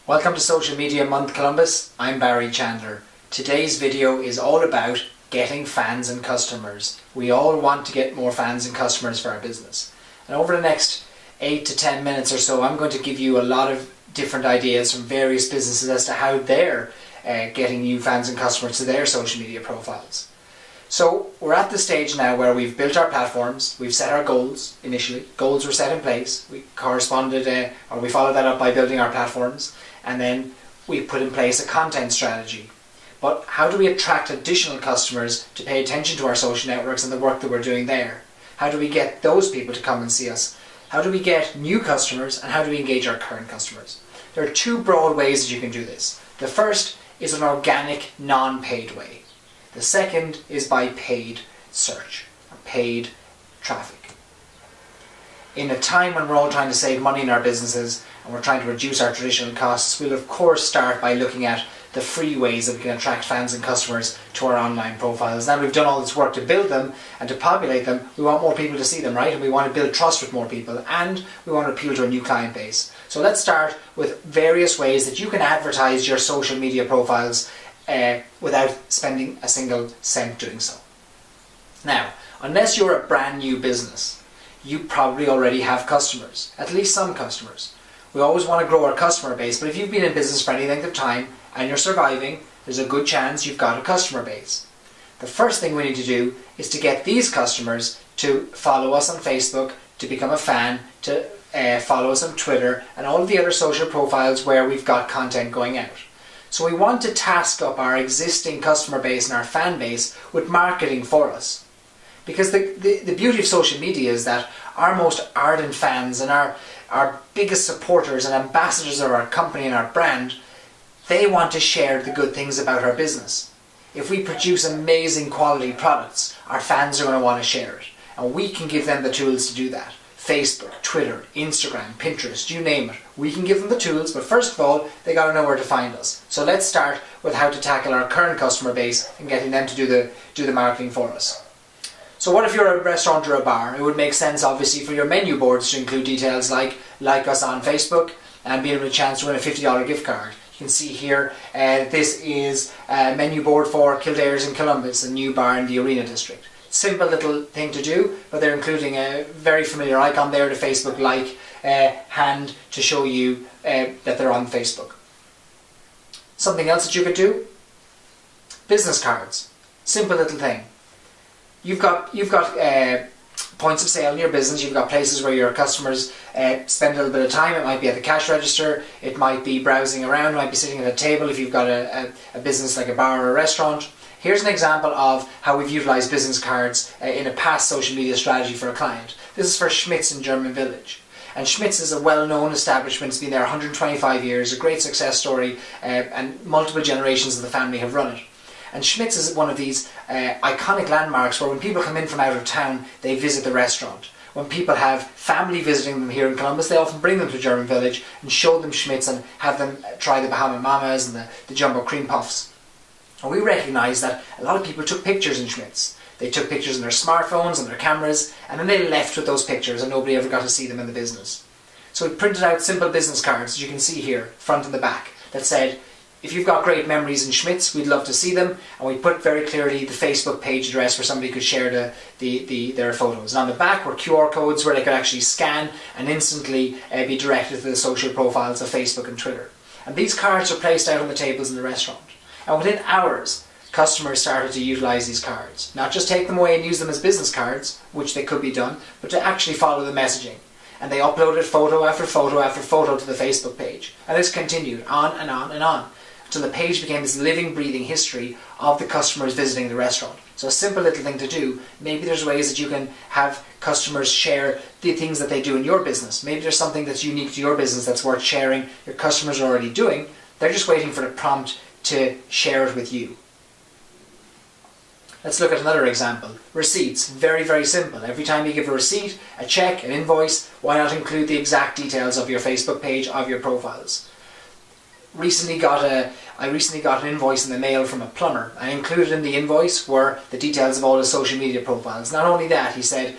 Welcome to Social Media Month Columbus. I'm Barry Chandler. Today's video is all about getting fans and customers. We all want to get more fans and customers for our business. And over the next 8 to 10 minutes or so, I'm going to give you a lot of different ideas from various businesses as to how they're getting new fans and customers to their social media profiles. So we're at the stage now where we've built our platforms, we've set our goals initially. Goals were set in place, we followed that up by building our platforms, and then we put in place a content strategy. But how do we attract additional customers to pay attention to our social networks and the work that we're doing there? How do we get those people to come and see us? How do we get new customers, and how do we engage our current customers? There are two broad ways that you can do this. The first is an organic, non-paid way. The second is by paid search, or paid traffic. In a time when we're all trying to save money in our businesses and we're trying to reduce our traditional costs, we'll of course start by looking at the free ways that we can attract fans and customers to our online profiles. Now we've done all this work to build them and to populate them, we want more people to see them, right? And we want to build trust with more people, and we want to appeal to a new client base. So let's start with various ways that you can advertise your social media profiles without spending a single cent doing so. Now, unless you're a brand new business, you probably already have customers, at least some customers. We always want to grow our customer base, but if you've been in business for any length of time and you're surviving, there's a good chance you've got a customer base. The first thing we need to do is to get these customers to follow us on Facebook, to become a fan, to follow us on Twitter, and all of the other social profiles where we've got content going out. So we want to task up our existing customer base and our fan base with marketing for us. Because the beauty of social media is that our most ardent fans and our biggest supporters and ambassadors of our company and our brand, they want to share the good things about our business. If we produce amazing quality products, our fans are going to want to share it. And we can give them the tools to do that. Facebook, Twitter, Instagram, Pinterest, you name it. We can give them the tools, but first of all, they got to know where to find us. So let's start with how to tackle our current customer base and getting them to do the marketing for us. So what if you're a restaurant or a bar? It would make sense, obviously, for your menu boards to include details like us on Facebook and being able to chance to win a $50 gift card. You can see here, this is a menu board for Kildare's in Columbus, a new bar in the Arena District. Simple little thing to do, but they're including a very familiar icon there, the Facebook like hand, to show you that they're on Facebook. Something else that you could do? Business cards. Simple little thing. You've got points of sale in your business, you've got places where your customers spend a little bit of time. It might be at the cash register, it might be browsing around, it might be sitting at a table if you've got a business like a bar or a restaurant. Here's an example of how we've utilised business cards in a past social media strategy for a client. This is for Schmitz in German Village. And Schmitz is a well-known establishment. It's been there 125 years, a great success story, and multiple generations of the family have run it. And Schmitz is one of these iconic landmarks where when people come in from out of town, they visit the restaurant. When people have family visiting them here in Columbus, they often bring them to German Village and show them Schmitz and have them try the Bahama Mamas and the Jumbo Cream Puffs. And we recognised that a lot of people took pictures in Schmitz. They took pictures on their smartphones and their cameras, and then they left with those pictures and nobody ever got to see them in the business. So we printed out simple business cards, as you can see here, front and the back, that said, if you've got great memories in Schmitz, we'd love to see them. And we put very clearly the Facebook page address where somebody could share their photos. And on the back were QR codes where they could actually scan and instantly be directed to the social profiles of Facebook and Twitter. And these cards are placed out on the tables in the restaurant. And within hours, customers started to utilise these cards. Not just take them away and use them as business cards, which they could be done, but to actually follow the messaging. And they uploaded photo after photo after photo to the Facebook page. And this continued on and on and on, until the page became this living, breathing history of the customers visiting the restaurant. So a simple little thing to do. Maybe there's ways that you can have customers share the things that they do in your business. Maybe there's something that's unique to your business that's worth sharing, your customers are already doing. They're just waiting for the prompt to share it with you. Let's look at another example. Receipts. Very, very simple. Every time you give a receipt, a check, an invoice, why not include the exact details of your Facebook page, of your profiles? I recently got an invoice in the mail from a plumber. I included in the invoice were the details of all his social media profiles. Not only that, he said,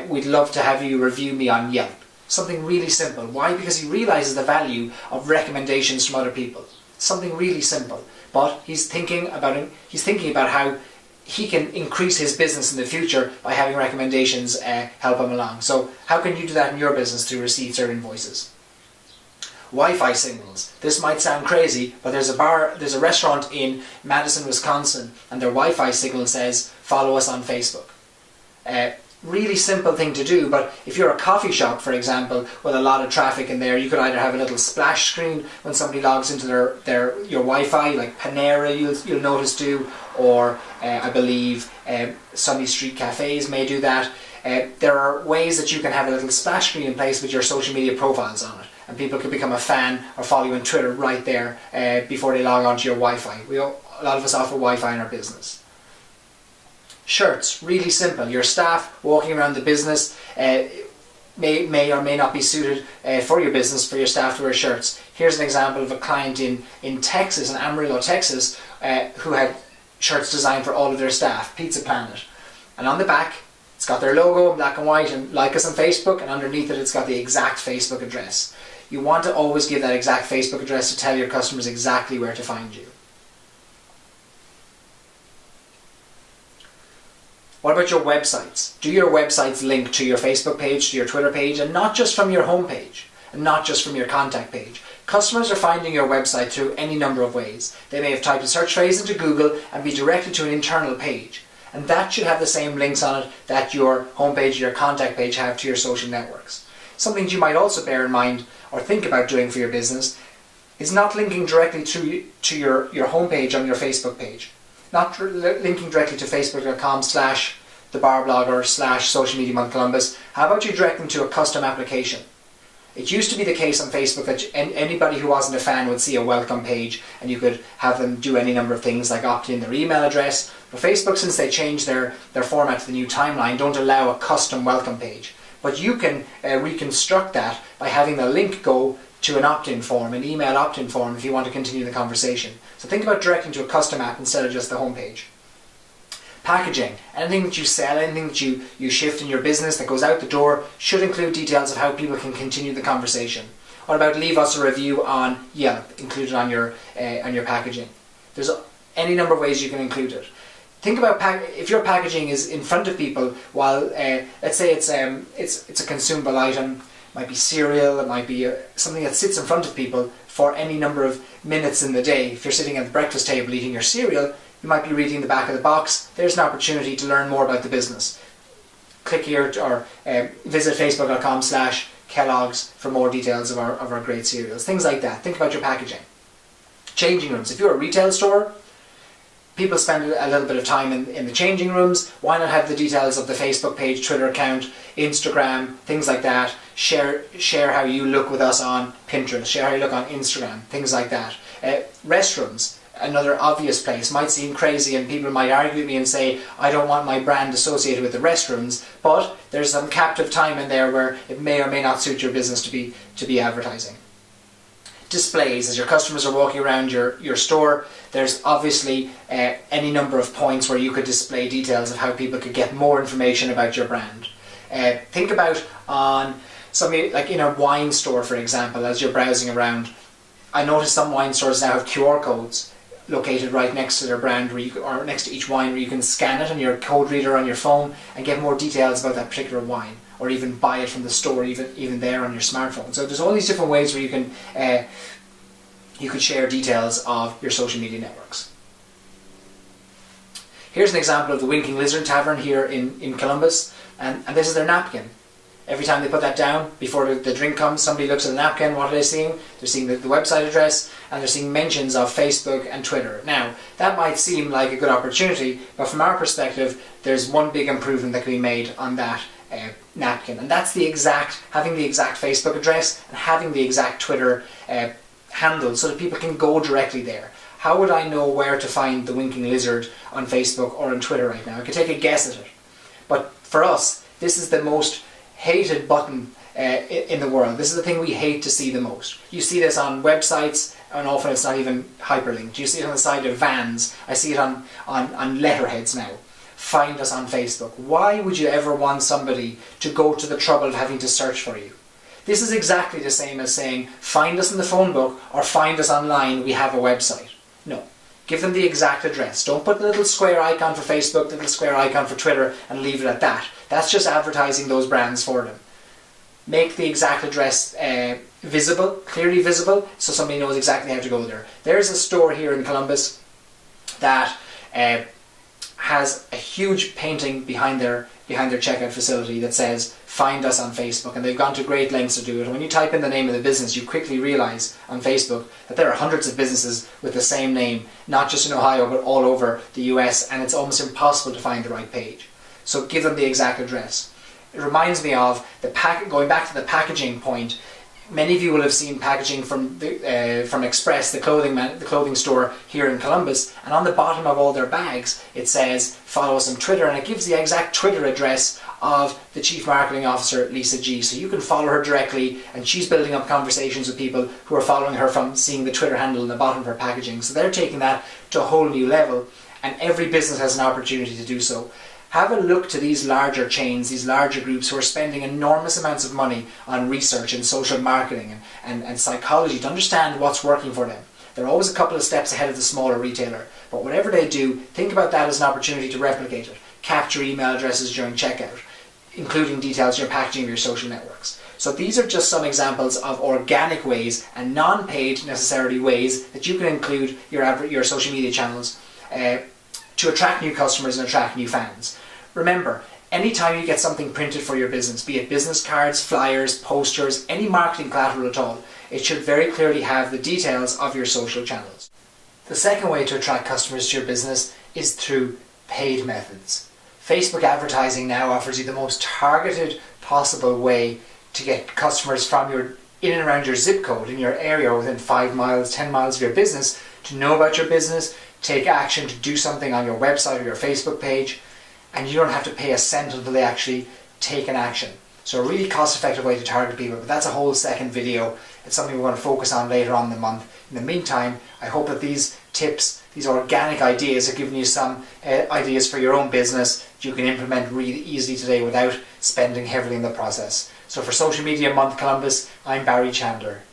we'd love to have you review me on Yelp. Something really simple. Why? Because he realizes the value of recommendations from other people. Something really simple. But he's thinking about how he can increase his business in the future by having recommendations help him along. So how can you do that in your business through receipts or invoices? Wi-Fi signals. This might sound crazy, but there's a restaurant in Madison, Wisconsin, and their Wi-Fi signal says, follow us on Facebook. Really simple thing to do, but if you're a coffee shop, for example, with a lot of traffic in there, you could either have a little splash screen when somebody logs into your Wi-Fi, like Panera you'll notice do, or I believe Sunny Street cafes may do that. There are ways that you can have a little splash screen in place with your social media profiles on it, and people can become a fan or follow you on Twitter right there before they log onto your Wi-Fi. A lot of us offer Wi-Fi in our business. Shirts, really simple. Your staff walking around the business may or may not be suited for your business, for your staff to wear shirts. Here's an example of a client in Texas, in Amarillo, Texas, who had shirts designed for all of their staff, Pizza Planet. And on the back, it's got their logo in black and white, and like us on Facebook, and underneath it, it's got the exact Facebook address. You want to always give that exact Facebook address to tell your customers exactly where to find you. What about your websites? Do your websites link to your Facebook page, to your Twitter page, and not just from your home page, and not just from your contact page? Customers are finding your website through any number of ways. They may have typed a search phrase into Google and be directed to an internal page, and that should have the same links on it that your homepage or your contact page have to your social networks. Something you might also bear in mind or think about doing for your business is not linking directly to your homepage on your Facebook page. Not linking directly to facebook.com/thebarblogger/Social Media Month Columbus. How about you direct them to a custom application? It used to be the case on Facebook that anybody who wasn't a fan would see a welcome page, and you could have them do any number of things like opt in their email address. But Facebook, since they changed their format to the new timeline, don't allow a custom welcome page. But you can reconstruct that by having the link go to an opt-in form, an email opt-in form, if you want to continue the conversation. So think about directing to a custom app instead of just the homepage. Packaging. Anything that you sell, anything that you shift in your business that goes out the door should include details of how people can continue the conversation. What about leave us a review on Yelp, included on your packaging? There's any number of ways you can include it. Think about if your packaging is in front of people while, let's say it's a consumable item. It might be cereal, it might be something that sits in front of people for any number of minutes in the day. If you're sitting at the breakfast table eating your cereal, you might be reading the back of the box. There's an opportunity to learn more about the business. Click here or visit facebook.com/Kellogg's for more details of our great cereals. Things like that. Think about your packaging. Changing rooms. If you're a retail store, people spend a little bit of time in the changing rooms. Why not have the details of the Facebook page, Twitter account, Instagram, things like that. Share how you look with us on Pinterest. Share how you look on Instagram, things like that. Restrooms, another obvious place. Might seem crazy and people might argue with me and say, I don't want my brand associated with the restrooms, but there's some captive time in there where it may or may not suit your business to be advertising. Displays. As your customers are walking around your store, there's obviously any number of points where you could display details of how people could get more information about your brand. Think about on something like in a wine store, for example, as you're browsing around. I notice some wine stores now have QR codes located right next to their brand, or next to each wine, where you can scan it on your code reader on your phone and get more details about that particular wine, or even buy it from the store, even there on your smartphone. So there's all these different ways where you could share details of your social media networks. Here's an example of the Winking Lizard Tavern here in Columbus, and this is their napkin. Every time they put that down, before the drink comes, somebody looks at the napkin. What are they seeing? They're seeing the website address, and they're seeing mentions of Facebook and Twitter. Now, that might seem like a good opportunity, but from our perspective, there's one big improvement that can be made on that napkin, and that's having the exact Facebook address and having the exact Twitter handle, so that people can go directly there. How would I know where to find the Winking Lizard on Facebook or on Twitter right now? I could take a guess at it, but for us, this is the most hated button in the world. This is the thing we hate to see the most. You see this on websites, and often it's not even hyperlinked. You see it on the side of vans. I see it on letterheads now. Find us on Facebook. Why would you ever want somebody to go to the trouble of having to search for you? This is exactly the same as saying, find us in the phone book or find us online, we have a website. No. Give them the exact address. Don't put the little square icon for Facebook, the little square icon for Twitter, and leave it at that. That's just advertising those brands for them. Make the exact address visible, clearly visible, so somebody knows exactly how to go there. There's a store here in Columbus that has a huge painting behind their checkout facility that says, find us on Facebook, and they've gone to great lengths to do it. And when you type in the name of the business, you quickly realise on Facebook that there are hundreds of businesses with the same name, not just in Ohio, but all over the US, and it's almost impossible to find the right page. So give them the exact address. It reminds me of going back to the packaging point. Many of you will have seen packaging from Express, the clothing store here in Columbus, and on the bottom of all their bags it says follow us on Twitter, and it gives the exact Twitter address of the Chief Marketing Officer, Lisa G. So you can follow her directly, and she's building up conversations with people who are following her from seeing the Twitter handle in the bottom of her packaging. So they're taking that to a whole new level, and every business has an opportunity to do so. Have a look to these larger chains, these larger groups who are spending enormous amounts of money on research and social marketing and psychology to understand what's working for them. They're always a couple of steps ahead of the smaller retailer. But whatever they do, think about that as an opportunity to replicate it. Capture email addresses during checkout, including details of your packaging of your social networks. So these are just some examples of organic ways and non-paid necessarily ways that you can include your social media channels to attract new customers and attract new fans. Remember, anytime you get something printed for your business, be it business cards, flyers, posters, any marketing collateral at all, it should very clearly have the details of your social channels. The second way to attract customers to your business is through paid methods. Facebook advertising now offers you the most targeted possible way to get customers from in and around your zip code, in your area within 5 miles, 10 miles of your business, to know about your business, take action to do something on your website or your Facebook page, and you don't have to pay a cent until they actually take an action. So a really cost-effective way to target people, but that's a whole second video. It's something we're going to focus on later on in the month. In the meantime, I hope that these tips, these organic ideas, have given you some ideas for your own business that you can implement really easily today without spending heavily in the process. So for Social Media Month Columbus, I'm Barry Chandler.